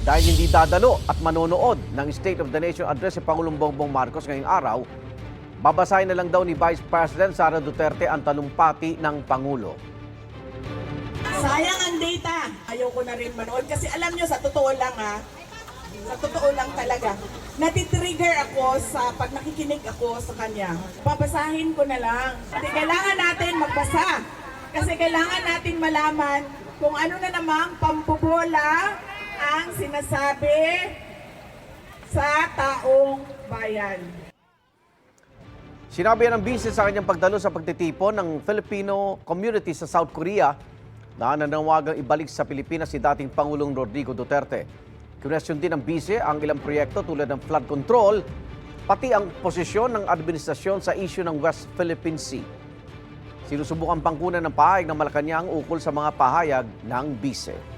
Dahil hindi dadalo at manonood ng State of the Nation address si Pangulong Bongbong Marcos ngayong araw, babasahin na lang daw ni Vice President Sara Duterte ang talumpati ng Pangulo. Sayang ang data. Ayoko na rin manood kasi alam nyo, sa totoo lang sa totoo lang talaga, natitrigger ako sa pag nakikinig ako sa kanya. Babasahin ko na lang. Kasi kailangan natin magbasa. Kasi kailangan natin malaman kung ano na namang pambobola ang sinasabi sa taong bayan. Sinabi ng Vice sa kanyang pagdalo sa pagtitipon ng Filipino community sa South Korea na nanawagang ibalik sa Pilipinas si dating Pangulong Rodrigo Duterte. Kinwestiyon din ng Vice ang ilang proyekto tulad ng flood control, pati ang posisyon ng administrasyon sa issue ng West Philippine Sea. Sinusubukan pangkunan ng pahayag ng Malacanang ukol sa mga pahayag ng Vice.